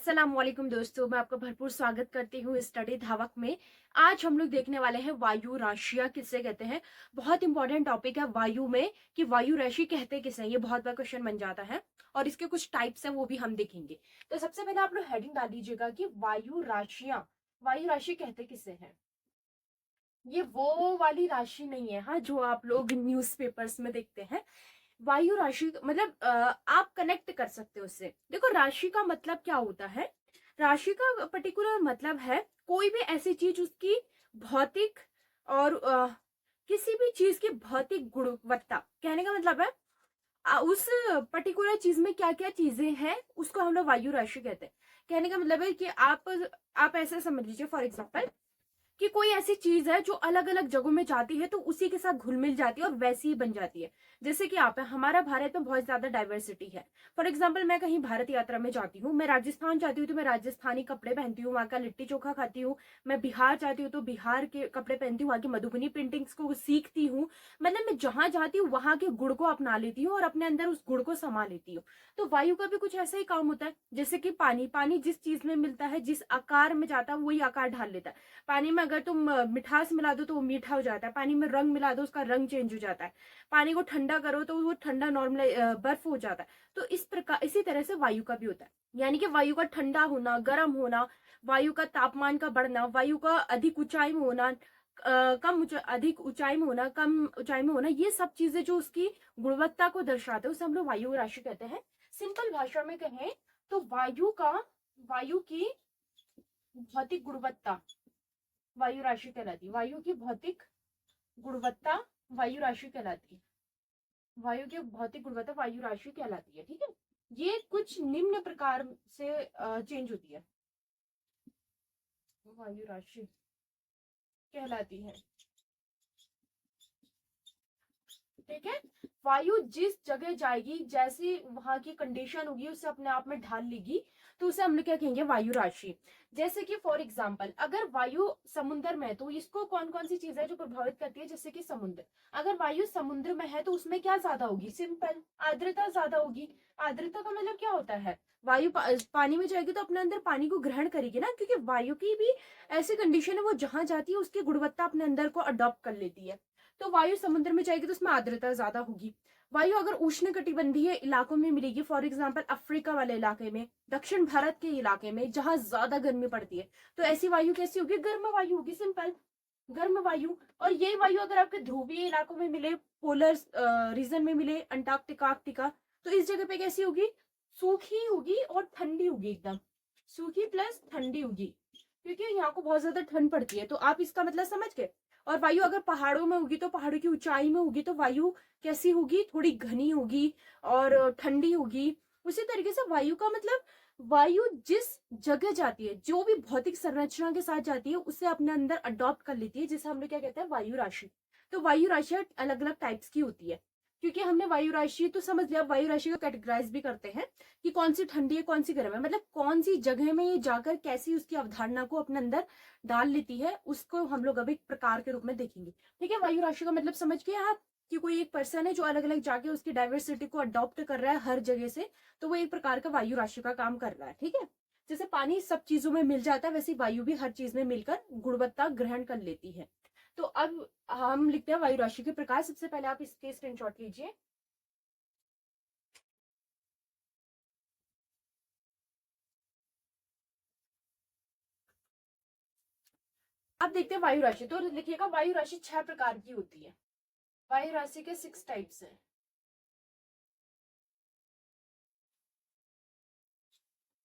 अस्सलामुअलैकुम दोस्तों, मैं आपका भरपूर स्वागत करती हूँ स्टडी धावक में। आज हम लोग देखने वाले हैं वायु राशियां किसे कहते हैं। बहुत इंपॉर्टेंट टॉपिक है वायु में कि वायु राशि कहते किसे हैं। ये बहुत बड़ा क्वेश्चन बन जाता है और इसके कुछ टाइप्स हैं वो भी हम देखेंगे। तो सबसे पहले आप लोग हेडिंग डाल दीजिएगा कि वायु राशि कहते किसे हैं। ये वो वाली राशि नहीं है हाँ, जो आप लोग न्यूज़पेपर्स में देखते हैं। वायु राशि मतलब आप कनेक्ट कर सकते हो उससे। देखो राशि का मतलब क्या होता है। राशि का पर्टिकुलर मतलब है कोई भी ऐसी चीज उसकी भौतिक और किसी भी चीज की भौतिक गुणवत्ता। कहने का मतलब है उस पर्टिकुलर चीज में क्या क्या चीजें हैं उसको हम लोग वायु राशि कहते हैं। कहने का मतलब है कि आप ऐसे समझ लीजिए फॉर एग्जाम्पल कि कोई ऐसी चीज है जो अलग अलग जगहों में जाती है तो उसी के साथ घुल मिल जाती है और वैसी ही बन जाती है। जैसे कि आप है, हमारा भारत में बहुत ज्यादा डाइवर्सिटी है। फॉर एग्जाम्पल मैं कहीं भारत यात्रा में जाती हूँ, मैं राजस्थान जाती हूँ तो मैं राजस्थानी कपड़े पहनती हूँ, वहाँ का लिट्टी चोखा खाती हूँ। मैं बिहार जाती हूँ तो बिहार के कपड़े पहनती हूँ, वहाँ की मधुबनी पेंटिंग्स को सीखती हूँ। मतलब मैं जहां जाती हूँ वहां के गुण को अपना लेती हूँ और अपने अंदर उस गुण को समा लेती हूँ। तो वायु का भी कुछ ऐसा ही काम होता है। जैसे कि पानी पानी जिस चीज में मिलता है, जिस आकार में जाता है वही आकार ढाल लेता है। पानी में अगर तुम मिठास मिला दो तो वो मीठा हो जाता है, पानी में रंग मिला दो उसका रंग चेंज हो जाता है, पानी को ठंडा करो तो वो ठंडा नॉर्मल बर्फ हो जाता है। तो इस प्रकार इसी तरह से वायु का भी होता है। यानी कि वायु का ठंडा होना, गर्म होना, वायु का तापमान का बढ़ना, वायु का अधिक ऊंचाई में होना, अधिक ऊंचाई में होना, कम ऊंचाई में होना, ये सब चीजें जो उसकी गुणवत्ता को दर्शाते हैं उसे हम लोग वायु राशि कहते हैं। सिंपल भाषा में कहें तो वायु की भौतिक गुणवत्ता वायु राशि कहलाती है। वायु की भौतिक गुणवत्ता वायु राशि कहलाती है। वायु की भौतिक गुणवत्ता वायु राशि कहलाती है। ठीक है, ये कुछ निम्न प्रकार से चेंज होती है, वायु राशि कहलाती है। ठीक है, वायु जिस जगह जाएगी, जैसी वहां की कंडीशन होगी उसे अपने आप में ढाल लेगी तो उसे हम लोग क्या कहेंगे, वायु राशि। जैसे कि फॉर एग्जाम्पल अगर वायु समुद्र में है तो इसको कौन कौन सी चीजें जो प्रभावित करती है। जैसे कि समुद्र, अगर वायु समुद्र में है तो उसमें क्या ज्यादा होगी, सिंपल आर्द्रता ज्यादा होगी। आर्द्रता का मतलब क्या होता है, वायु पानी में जाएगी तो अपने अंदर पानी को ग्रहण करेगी ना, क्योंकि वायु की भी ऐसी कंडीशन है वो जहां जाती है उसकी गुणवत्ता अपने अंदर को अडॉप्ट कर लेती है। तो वायु समुद्र में जाएगी तो उसमें आर्द्रता ज्यादा होगी। वायु अगर उष्ण कटिबंधीय इलाकों में मिलेगी, फॉर एग्जाम्पल अफ्रीका वाले इलाके में, दक्षिण भारत के इलाके में जहां ज्यादा गर्मी पड़ती है, तो ऐसी वायु कैसी होगी, गर्म वायु होगी, सिंपल गर्म वायु। और यही वायु अगर आपके ध्रुवीय इलाकों में मिले, पोलर रीजन में मिले, अंटार्कटिका आर्कटिका, तो इस जगह पे कैसी होगी, सूखी होगी और ठंडी होगी, एकदम सूखी प्लस ठंडी होगी, क्योंकि यहाँ को बहुत ज्यादा ठंड पड़ती है। तो आप इसका मतलब समझ गए। और वायु अगर पहाड़ों में होगी तो पहाड़ों की ऊंचाई में होगी तो वायु कैसी होगी, थोड़ी घनी होगी और ठंडी होगी। उसी तरीके से वायु का मतलब वायु जिस जगह जाती है, जो भी भौतिक संरचना के साथ जाती है उसे अपने अंदर अडॉप्ट कर लेती है, जिसे हम लोग क्या कहते हैं, वायु राशि। तो वायु राशि अलग अलग टाइप्स की होती है। क्योंकि हमने वायु राशि तो समझ लिया, वायु राशि को कैटेगराइज भी करते हैं कि कौन सी ठंडी है कौन सी गर्म है, मतलब कौन सी जगह में ये जाकर कैसी उसकी अवधारणा को अपने अंदर डाल लेती है, उसको हम लोग अब एक प्रकार के रूप में देखेंगे। ठीक है, वायु राशि का मतलब समझ गए आप कि कोई एक पर्सन है जो अलग अलग जाके उसकी डाइवर्सिटी को अडॉप्ट कर रहा है हर जगह से, तो वो एक प्रकार का वायु राशि का काम कर रहा है। ठीक है, जैसे पानी सब चीजों में मिल जाता है वैसे वायु भी हर चीज में मिलकर गुणवत्ता ग्रहण कर लेती है। तो अब हम लिखते हैं वायु राशि के प्रकार। सबसे पहले आप इसके स्क्रीनशॉट लीजिए। अब देखते हैं वायु राशि। तो लिखिएगा वायु राशि 6 प्रकार की होती है। वायु राशि के 6 टाइप्स हैं।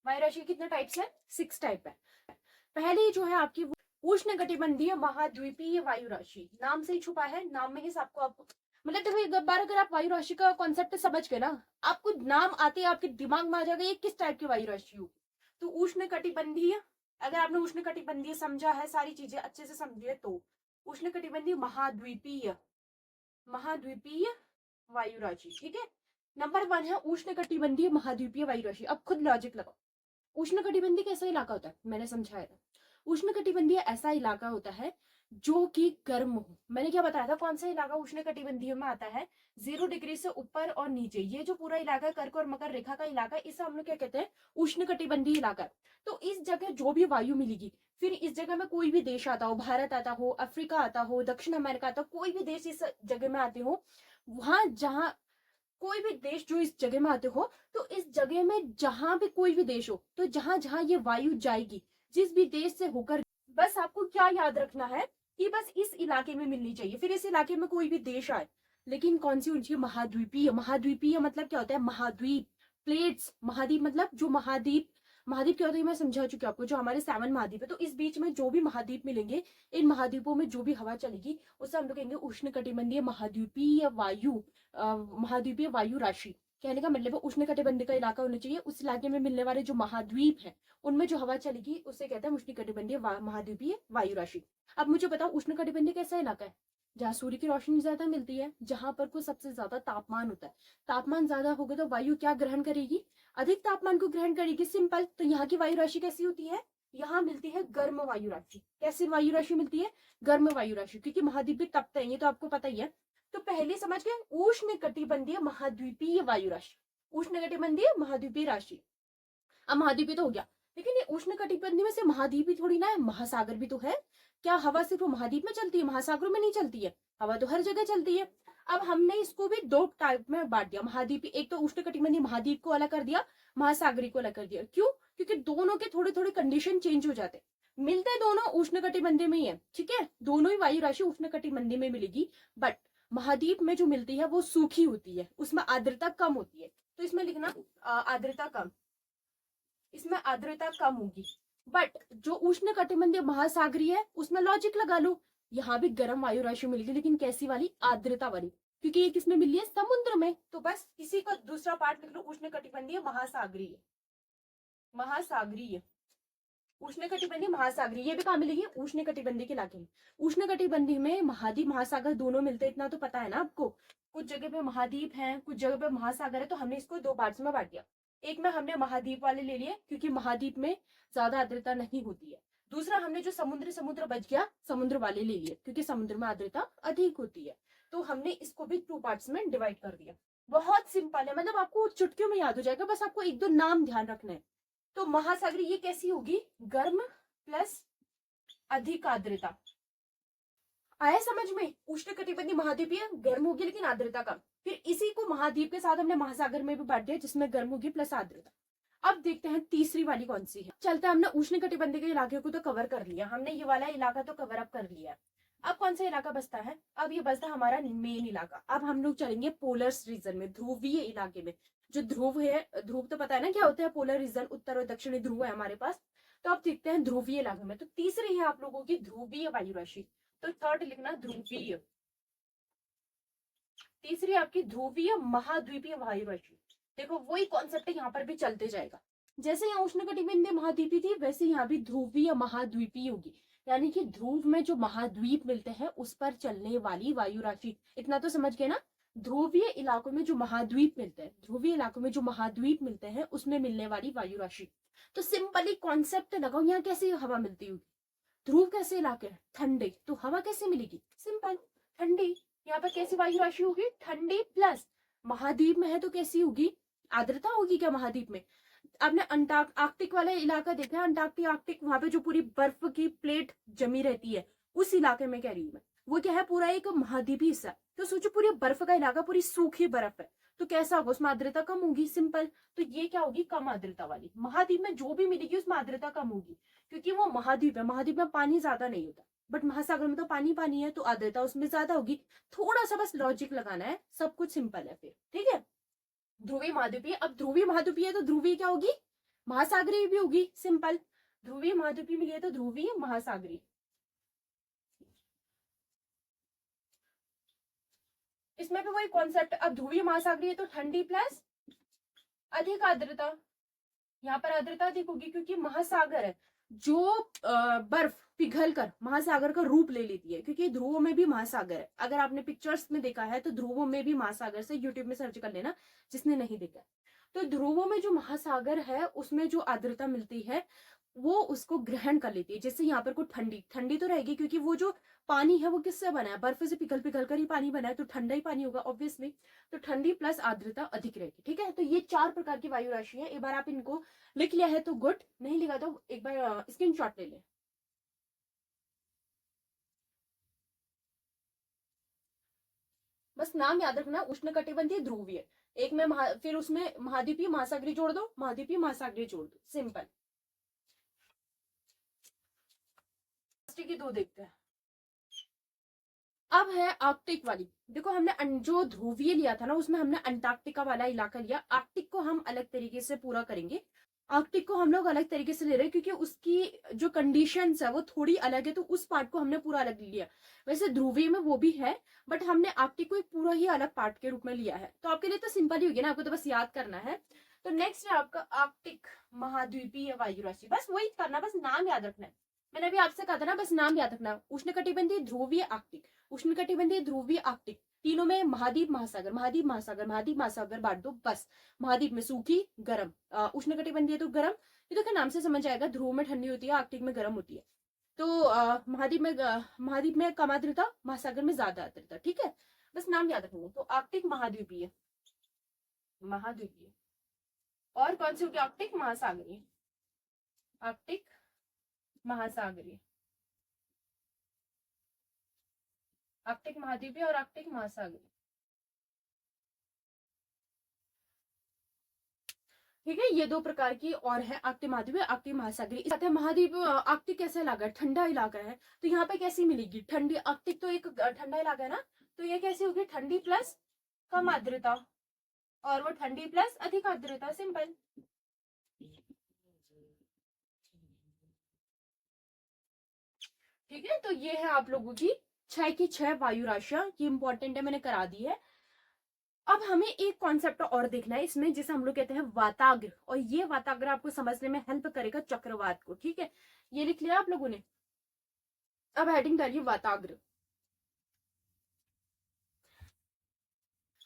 वायु राशि के कितने टाइप्स हैं, 6 टाइप है। पहली जो है आपकी उष्ण कटिबंधीय महाद्वीपीय वायु राशि, नाम से ही छुपा है, नाम में ही सबको आपको मतलब देखो एक बार अगर आप वायु राशि का कॉन्सेप्ट समझ गए ना, आपको नाम आते ही आपके दिमाग में आ जाएगा ये किस टाइप की वायु राशि होगी। तो उष्ण कटिबंधीय, अगर आपने उष्ण कटिबंधीय समझा है, सारी चीजें अच्छे से समझी है, तो उष्ण कटिबंधीय महाद्वीपीय महाद्वीपीय वायु राशि। ठीक है, नंबर 1 है उष्ण कटिबंधीय महाद्वीपीय वायु राशि। अब खुद लॉजिक लगाओ, उष्ण कटिबंधीय कैसा इलाका होता है, मैंने समझाया था। उष्ण कटिबंधीय ऐसा इलाका होता है जो कि गर्म हो। मैंने क्या बताया था, कौन सा इलाका उष्णकटिबंधीय में आता है? 0 डिग्री से ऊपर और नीचे, ये जो पूरा इलाका है कर्क और मकर रेखा का इलाका, इसे हम लोग क्या कहते हैं? उष्णकटिबंधीय इलाका। तो इस जगह जो भी वायु मिलेगी, फिर इस जगह में कोई भी देश आता हो, भारत आता हो, अफ्रीका आता हो, दक्षिण अमेरिका आता हो, कोई भी देश इस जगह में आते हो, वहां जहां कोई भी देश जो इस जगह में आते हो, तो इस जगह में जहां भी कोई भी देश हो, तो जहां जहां ये वायु जाएगी, जिस भी देश से होकर, बस आपको क्या याद रखना है कि बस इस इलाके में मिलनी चाहिए। फिर इस इलाके में कोई भी देश आए, लेकिन कौन सी उनकी? महाद्वीपीय। महाद्वीपीय मतलब क्या होता है? महाद्वीप, प्लेट्स। महाद्वीप मतलब जो महाद्वीप, महाद्वीप क्या होता है मैं समझा चुकी हूँ आपको, जो हमारे 7 महाद्वीप है, तो इस बीच में जो भी महाद्वीप मिलेंगे, इन महाद्वीपों में जो भी हवा चलेगी, उसे हम लोग कहेंगे उष्णकटिबंधीय महाद्वीपीय वायु, महाद्वीपीय वायु राशि। कहने का मतलब है उष्णकटिबंधीय का इलाका होना चाहिए, उस इलाके में मिलने वाले जो महाद्वीप है, उनमें जो हवा चलेगी उसे कहते हैं उष्णकटिबंधीय महाद्वीपीय वायु राशि। अब मुझे बताओ, उष्णकटिबंधीय कैसा इलाका है? जहाँ सूर्य की रोशनी ज्यादा मिलती है, जहां पर को सबसे ज्यादा तापमान होता है। तापमान ज्यादा होगा तो वायु क्या ग्रहण करेगी? अधिक तापमान को ग्रहण करेगी, सिंपल। तो यहाँ की वायु राशि कैसी होती है? यहाँ मिलती है गर्म वायु राशि। कैसी वायु राशि मिलती है? गर्म वायु राशि, क्योंकि महाद्वीप भी तपते हैं, ये तो आपको पता ही है। तो पहले समझ गए, उष्णकटिबंधीय महाद्वीपीय वायु राशि, उष्णकटिबंधीय महाद्वीपीय राशि। अब महाद्वीपीय तो हो गया, लेकिन ये उष्णकटिबंधीय में से महाद्वीप भी थोड़ी ना है, महासागर भी तो है। क्या हवा सिर्फ महाद्वीप में चलती है, महासागरों में नहीं चलती है? हवा तो हर जगह चलती है। अब हमने इसको भी 2 टाइप में बांट दिया, महाद्वीप, एक तो उष्णकटिबंधीय महाद्वीप को अलग कर दिया, महासागरी को अलग कर दिया। क्यों? क्योंकि दोनों के थोड़े थोड़े कंडीशन चेंज हो जाते, मिलते दोनों उष्णकटिबंधीय में ही है, ठीक है, दोनों ही वायु राशि उष्णकटिबंधीय में मिलेगी। बट महाद्वीप में जो मिलती है वो सूखी होती है, उसमें आर्द्रता कम होती है। तो इसमें लिखना आर्द्रता कम, इसमें आर्द्रता कम होगी। बट जो उष्ण कटिबंधीय महासागरीय है, उसमें लॉजिक लगा लो, यहाँ भी गर्म वायु राशि मिलेगी, लेकिन कैसी वाली? आर्द्रता वाली, क्योंकि ये किसमें मिली है? समुद्र में। तो बस इसी का दूसरा पार्ट लिख लो, उष्ण कटिबंधीय महासागरीय। महासागरीय, उष्ण कटिबंधीय महासागरीय, ये भी कहाँ मिलेगी? उष्ण कटिबंधीय के इलाके में। उष्ण कटिबंधीय में महाद्वीप महासागर दोनों मिलते हैं, इतना तो पता है ना आपको। कुछ जगह पे महाद्वीप है, कुछ जगह पे महासागर है, तो हमने इसको 2 पार्ट्स में बांट दिया। एक में हमने महाद्वीप वाले ले लिए, क्योंकि महाद्वीप में ज्यादा आर्द्रता नहीं होती है। दूसरा हमने जो समुद्र समुद्र बच गया, समुद्र वाले ले लिए, क्योंकि समुद्र में आर्द्रता अधिक होती है। तो हमने इसको भी 2 पार्ट्स में डिवाइड कर दिया। बहुत सिंपल है, मतलब आपको चुटकियों में याद हो जाएगा, बस आपको 1-2 नाम ध्यान रखना है। तो महासागरी ये कैसी होगी? गर्म प्लस अधिक आर्द्रता। आया समझ में? उष्णकटिबंधीय महाद्वीपीय गर्म होगी लेकिन आर्द्रता कम। फिर इसी को महाद्वीप के साथ हमने महासागर में भी बांट दिया, जिसमें गर्म होगी प्लस आर्द्रता। अब देखते हैं तीसरी वाली कौन सी है। चलते हैं, हमने उष्णकटिबंधीय के इलाके को तो कवर कर लिया, हमने ये वाला इलाका तो कवर अप कर लिया। अब कौन सा इलाका बचता है? अब ये बचता है हमारा मेन इलाका। अब हम लोग चलेंगे पोलर रीजन में, ध्रुवीय इलाके में। जो ध्रुव है, ध्रुव तो पता है ना क्या होता है? पोलर रीजन, उत्तर और दक्षिणी ध्रुव है हमारे पास। तो अब देखते हैं ध्रुवीय इलाके में। तो तीसरी है आप लोगों की ध्रुवीय वायु राशि, तो थर्ड लिखना ध्रुवीय। तीसरी आपकी ध्रुवीय महाद्वीपीय वायु राशि। देखो वही कॉन्सेप्ट यहाँ पर भी चलते जाएगा, जैसे यहाँ उष्णकटिबंधीय महाद्वीपी थी, वैसे यहाँ भी ध्रुवीय महाद्वीपीय होगी। यानी कि ध्रुव में जो महाद्वीप मिलते हैं उस पर चलने वाली वायु राशि। इतना तो समझ गए ना? ध्रुवीय इलाकों में जो महाद्वीप मिलते हैं, ध्रुवीय इलाकों में जो महाद्वीप मिलते हैं उसमें मिलने वाली वायु राशि। तो सिंपली कॉन्सेप्ट लगाओ, यहाँ कैसी हवा मिलती होगी? ध्रुव कैसे इलाके हैं? ठंडे, तो हवा कैसे मिलेगी? सिंपल, ठंडी। यहाँ पर कैसी वायु राशि होगी? ठंडी प्लस महाद्वीप में है तो कैसी होगी? आर्द्रता होगी क्या महाद्वीप में? आपने आर्कटिक वाला इलाका देखा है? अंटार्कटिक, आर्कटिक, वहां पे जो पूरी बर्फ की प्लेट जमी रहती है, उस इलाके में कह रही हूँ मैं। वो क्या है? पूरा एक महाद्वीपी हिस्सा। तो सोचो पूरी बर्फ का इलाका, पूरी सूखी बर्फ है, तो कैसा होगा? उसमें आर्द्रता कम होगी, सिंपल। तो ये क्या होगी? कम आर्द्रता वाली। महाद्वीप में जो भी मिलेगी उसमें आर्द्रता कम होगी, क्योंकि वो महाद्वीप है, महाद्वीप में पानी ज्यादा नहीं होता। बट महासागर में तो पानी पानी है, तो आर्द्रता उसमें ज्यादा होगी। थोड़ा सा बस लॉजिक लगाना है, सब कुछ सिंपल है फिर, ठीक है। ध्रुवीय महाद्वीपीय, अब ध्रुवीय महाद्वीपीय है तो ध्रुवीय क्या होगी? महासागरीय भी होगी, सिंपल। ध्रुवीय महाद्वीपीय मिली है तो ध्रुवीय महासागरीय। इसमें भी वही कॉन्सेप्ट। अब ध्रुवीय महासागरीय तो ठंडी प्लस अधिक आर्द्रता। यहाँ पर आर्द्रता अधिक होगी क्योंकि महासागर है, जो बर्फ पिघल कर महासागर का रूप ले लेती है, क्योंकि ध्रुवों में भी महासागर है। अगर आपने पिक्चर्स में देखा है तो ध्रुवों में भी महासागर, से यूट्यूब में सर्च कर लेना जिसने नहीं देखा। तो ध्रुवों में जो महासागर है उसमें जो आर्द्रता मिलती है वो उसको ग्रहण कर लेती है। जैसे यहाँ पर को ठंडी ठंडी तो रहेगी, क्योंकि वो जो पानी है वो किससे बना है, बर्फ से पिघल पिघल कर ही पानी बना है, तो ठंडा ही पानी होगा ऑब्वियसली। तो ठंडी प्लस आर्द्रता अधिक रहेगी। ठीक है, तो ये 4 प्रकार की वायु राशि है। एक बार आप इनको लिख लिया है तो गुड, नहीं लिखा तो एक बार स्क्रीनशॉट ले ले। बस नाम याद रखना, उष्णकटिबंधीय, ध्रुवीय, एक में फिर उसमें महाद्वीपीय महासागरीय जोड़ दो, महाद्वीपीय महासागरीय जोड़ दो, सिंपल। की दो देखते हैं। अब है आर्कटिक वाली। देखो हमने जो ध्रुवीय लिया था ना, उसमें हमने अंटार्कटिका वाला इलाका लिया। आर्कटिक को हम अलग तरीके से पूरा करेंगे। आर्कटिक को हम लोग अलग तरीके से ले रहे हैं, क्योंकि उसकी जो कंडीशंस है वो थोड़ी अलग है, तो उस पार्ट को हमने पूरा अलग लिया। वैसे ध्रुवीय में वो भी है, बट हमने आर्कटिक को एक पूरा ही अलग पार्ट के रूप में लिया है। तो आपके लिए तो सिंपल ही होगी ना, आपको तो बस याद करना है। तो नेक्स्ट है आपका आर्कटिक महाद्वीपीय वायु राशि। बस वही करना, बस नाम याद रखना है। मैंने अभी आपसे कहा था ना, बस नाम याद रखना, उष्णकटिबंधीय, ध्रुवीय, आर्कटिक, उष्णकटिबंधीय, ध्रुवीय, आर्कटिक, तीनों में महाद्वीप महासागर, महाद्वीप महासागर, महाद्वीप महासागर बांट दो बस। महाद्वीप में सूखी गर्म, उष्णकटिबंधीय तो गर्म, ये तो क्या नाम से समझ आएगा, ध्रुव में ठंडी होती है, आर्कटिक में गर्म होती है। तो महाद्वीप में कम आर्द्रता, महासागर में ज्यादा आर्द्रता। ठीक है, बस नाम याद रखना। तो आर्कटिक महाद्वीपीय, महाद्वीपीय, और कौन सी होगी, आर्कटिक महासागरीय, आर्कटिक महासागरीय, आर्कटिक महाद्वीपीय और आर्कटिक महासागरीय। ठीक है, ये दो प्रकार की और है, आर्कटिक महाद्वीप, आर्कटिक महासागरीय। इस महाद्वीप आर्कटिक कैसा इलाका है, ठंडा इलाका है, तो यहाँ पे कैसी मिलेगी ठंडी। आर्कटिक तो एक ठंडा इलाका है ना, तो ये कैसी होगी, ठंडी प्लस कम आर्द्रता, और वो ठंडी प्लस अधिक आर्द्रता, सिंपल। ठीक है, तो ये है आप लोगों की 6 की 6 वायु राशियां, ये इंपॉर्टेंट है, मैंने करा दी है। अब हमें एक कॉन्सेप्ट और देखना है इसमें, जिसे हम लोग कहते हैं वाताग्र, और ये वाताग्र आपको समझने में हेल्प करेगा चक्रवात को। ठीक है, ये लिख लिया आप लोगों ने। अब हेडिंग डालिए वाताग्र।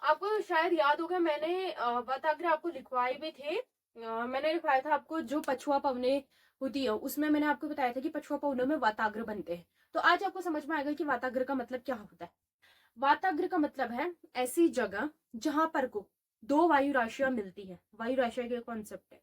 आपको शायद याद होगा, मैंने वाताग्र आपको लिखवाए भी थे। मैंने लिखवाया था आपको, जो पछुआ पवने होती है उसमें मैंने आपको बताया था कि पछुआ पवनों में वाताग्र बनते हैं। तो आज आपको समझ में आएगा कि वाताग्र का मतलब क्या होता है। वाताग्र का मतलब है ऐसी जगह जहां पर को दो वायु राशियां मिलती है। वायु राशियां का कॉन्सेप्ट है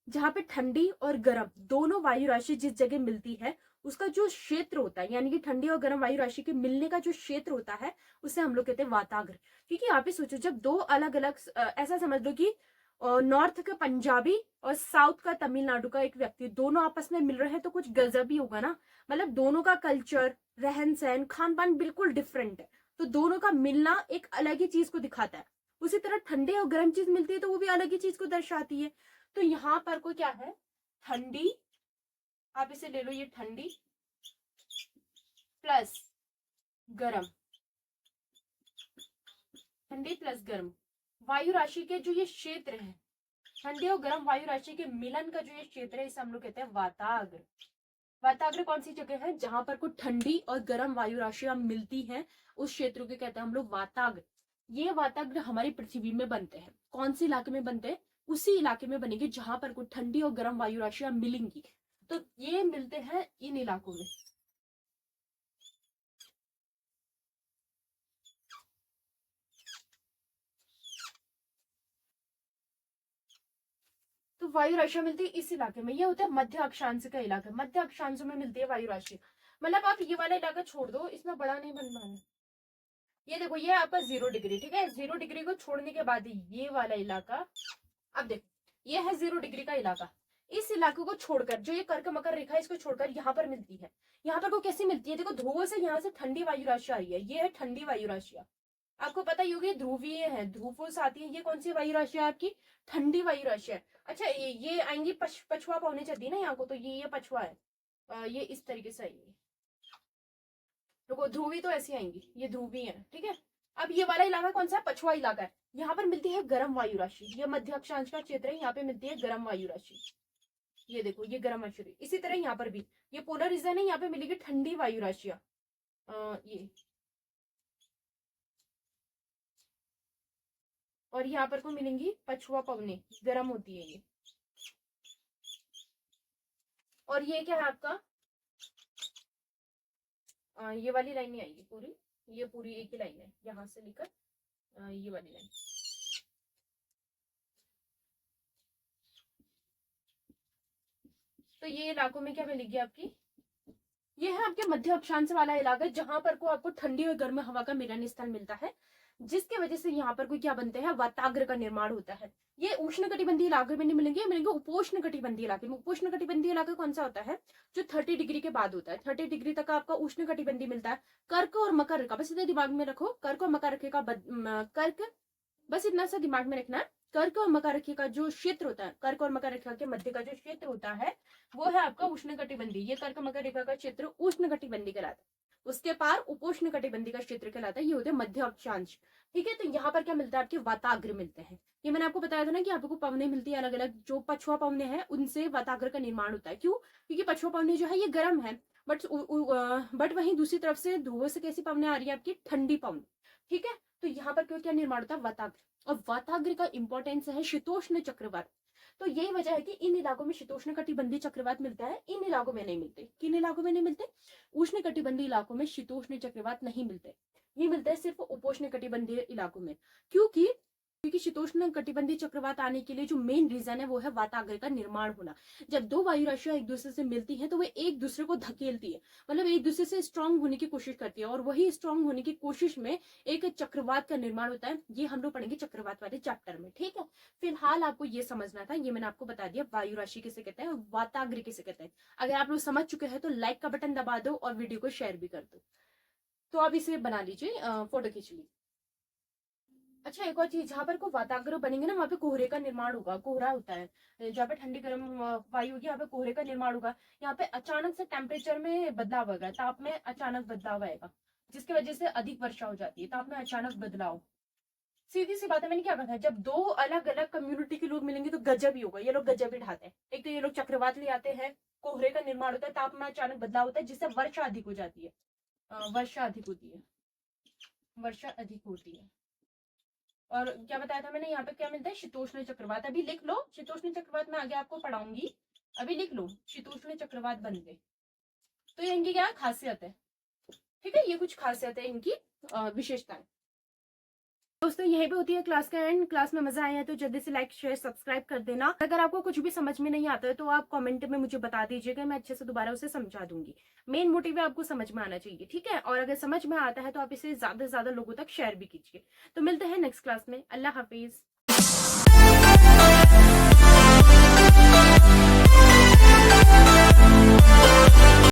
जहां पे ठंडी और गर्म दोनों वायु राशि जिस जगह मिलती है, उसका जो क्षेत्र होता है, यानी कि ठंडी और गर्म वायु राशि के मिलने का जो क्षेत्र होता है, उसे हम लोग कहते हैं वाताग्र। क्योंकि यहाँ पे सोचो, जब दो अलग अलग ऐसा समझ लो कि नॉर्थ का पंजाबी और साउथ का तमिलनाडु का एक व्यक्ति दोनों आपस में मिल रहे हैं, तो कुछ गजब ही होगा ना। मतलब दोनों का कल्चर, रहन सहन, खान पान बिल्कुल डिफरेंट है, तो दोनों का मिलना एक अलग ही चीज को दिखाता है। उसी तरह ठंडे और गर्म चीज मिलती है तो वो भी अलग ही चीज को दर्शाती है। तो यहाँ पर को क्या है, ठंडी, आप इसे ले लो, ये ठंडी प्लस गर्म, ठंडी प्लस गर्म वायु राशि के जो ये क्षेत्र है, ठंडी और गर्म वायु राशि के मिलन का जो ये क्षेत्र है, इसे हम लोग कहते हैं वाताग्र। वाताग्र कौन सी जगह है, जहां पर को ठंडी और गर्म वायु राशियां मिलती हैं, उस क्षेत्र को कहते हैं हम लोग वाताग्र। ये वाताग्र हमारी पृथ्वी में बनते हैं। कौन से इलाके में बनते हैं, उसी इलाके में बनेंगे जहां पर को ठंडी और गर्म वायु राशियां मिलेंगी। तो ये मिलते हैं इन इलाकों में। तो वायु राशियां मिलती है इस इलाके में, ये होता है मध्य अक्षांश का इलाका। मध्य अक्षांशों में मिलती है वायु राशि। मतलब आप ये वाला इलाका छोड़ दो, इसमें बड़ा नहीं बनना है। ये देखो, ये आपका 0 डिग्री, ठीक है, 0 डिग्री को छोड़ने के बाद ये वाला इलाका, अब देखो ये है 0 डिग्री का इलाका। इस इलाके को छोड़कर, जो ये कर्क मकर रेखा है, इसको छोड़कर यहाँ पर मिलती है। यहाँ पर को कैसी मिलती है, देखो ध्रुवों से यहाँ से ठंडी वायु राशि आ रही है, ये है ठंडी वायु राशियां। आपको पता ही होगी ध्रुवीय है, ध्रुवों से आती है। ये कौन सी वायु राशि है आपकी, ठंडी वायु राशि है। अच्छा, ये आएंगी पछुआ पहुंचने चाहती है ना यहाँ को, तो ये पछुआ है। ये इस तरीके से आएंगी, देखो ध्रुवी तो ऐसी आएंगी, ये ध्रुवी है, ठीक है। अब ये वाला इलाका कौन सा, पछुआ इलाका है। यहाँ पर मिलती है गर्म वायु राशि, ये मध्य अक्षांश का क्षेत्र है, यहाँ पे मिलती है गर्म वायु राशि। ये देखो, ये गर्म वायु राशि। इसी तरह यहाँ पर भी ये पोलर रीजन है, यहाँ पे मिलेगी ठंडी वायु राशियां। ये, और यहाँ पर को मिलेंगी पछुआ पवने, गर्म होती है ये। और ये क्या है आपका, ये वाली लाइन नहीं आएगी पूरी, ये पूरी एक ही लाइन है, यहाँ से लेकर ये वाली लाइन। तो ये इलाकों में क्या मिलेगी आपकी, ये है आपके मध्य अक्षांश वाला इलाका, जहां पर को आपको ठंडी और गर्म हवा का मिलन स्थल मिलता है, जिसकी वजह से यहाँ पर कोई क्या बनते हैं, वाताग्र का निर्माण होता है। ये उष्ण कटिबंधीय इलाके में नहीं मिलेंगे, मिलेंगे उपोष्ण कटिबंधीय इलाके में। उपोष्ण कटिबंधीय इलाका कौन सा होता है, जो 30 डिग्री के बाद होता है, 30 डिग्री तक आपका उष्ण कटिबंधीय मिलता है। कर्क और मकर रेखा बस इतना दिमाग में रखो, कर्क और मकर रेखा का कर्क, बस इतना सा दिमाग में रखना है। कर्क और मकर रेखा का जो क्षेत्र होता है, कर्क और मकर रेखा के मध्य का जो क्षेत्र होता है वो है आपका उष्ण कटिबंधीय। ये कर्क मकर रेखा का क्षेत्र उष्ण कटिबंधीय कहलाता है। उसके पार उपोष्ण कटिबंधीय का क्षेत्र कहलाता है, ये होते हैं मध्य अक्षांश। ठीक है, तो यहाँ पर क्या मिलता है, आपके वाताग्र मिलते हैं। ये मैंने आपको बताया था ना कि आपको पवने मिलती है अलग अलग, जो पछुआ पवने हैं उनसे वाताग्र का निर्माण होता है। क्यों, क्योंकि पछुआ पवने जो है ये गर्म है, बट वहीं दूसरी तरफ से ध्रुवों से कैसी पवने आ रही है, आपकी ठंडी पवने। ठीक है, तो यहाँ पर क्यों क्या निर्माण होता है, वाताग्र। और वाताग्र का इंपॉर्टेंस है शीतोष्ण चक्रवात। तो यही वजह है कि इन इलाकों में शीतोष्ण कटिबंधीय चक्रवात मिलता है, इन इलाकों में नहीं मिलते। किन इलाकों में नहीं मिलते, उष्ण कटिबंधीय इलाकों में शीतोष्ण चक्रवात नहीं मिलते, ये मिलते हैं सिर्फ उपोष्ण कटिबंधीय इलाकों में। क्योंकि शीतोष्ण कटिबंधीय चक्रवात आने के लिए जो मेन रीजन है वो है वाताग्र का निर्माण होना। जब दो वायु राशियां एक दूसरे से मिलती हैं तो वे एक दूसरे को धकेलती है, मतलब एक दूसरे से स्ट्रांग होने की कोशिश करती है, और वही स्ट्रांग होने की कोशिश में एक चक्रवात का निर्माण होता है। ये हम लोग पढ़ेंगे चक्रवात वाले चैप्टर में। ठीक है, फिलहाल आपको ये समझना था, ये मैंने आपको बता दिया वायु राशि किसे कहते हैं, वाताग्र किसे कहते हैं। अगर आप लोग समझ चुके हैं तो लाइक का बटन दबा दो और वीडियो को शेयर भी कर दो। तो आप इसे बना लीजिए, फोटो खींच लीजिए। अच्छा, एक और चीज, जहां पर को वाताग्र बनेंगे ना वहां पे कोहरे का निर्माण होगा। कोहरा होता है, जहाँ पे ठंडी गर्म वायु होगी यहाँ पे कोहरे का निर्माण होगा। यहाँ पे अचानक से टेम्परेचर में बदलाव होगा, ताप में अचानक बदलाव आएगा, जिसकी वजह से अधिक वर्षा हो जाती है। ताप में अचानक बदलाव, सीधी सी बात है, मैंने क्या कहा था, जब दो अलग अलग कम्युनिटी के लोग मिलेंगे तो गजब ही होगा। ये लोग गजब ही ढाते हैं। एक तो ये लोग चक्रवात ले आते हैं, कोहरे का निर्माण होता है, ताप में अचानक बदलाव होता है, जिससे वर्षा अधिक हो जाती है, वर्षा अधिक होती है, वर्षा अधिक होती है। और क्या बताया था मैंने, यहाँ पे क्या मिलता है, शीतोष्ण चक्रवात। अभी लिख लो शीतोष्ण चक्रवात, मैं आगे आपको पढ़ाऊंगी, अभी लिख लो शीतोष्ण चक्रवात बन गए। तो ये इनकी क्या खासियत है, ठीक है, ये कुछ खासियत है इनकी, विशेषताएं। दोस्तों यही भी होती है क्लास का एंड। क्लास में मजा आया है तो जल्दी से लाइक शेयर सब्सक्राइब कर देना। अगर आपको कुछ भी समझ में नहीं आता है तो आप कमेंट में मुझे बता दीजिएगा, मैं अच्छे से दोबारा उसे समझा दूंगी। मेन मोटिव है आपको समझ में आना चाहिए, ठीक है। और अगर समझ में आता है तो आप इसे ज्यादा से ज्यादा लोगों तक शेयर भी कीजिए। तो मिलते हैं नेक्स्ट क्लास में, अल्लाह हाफिज।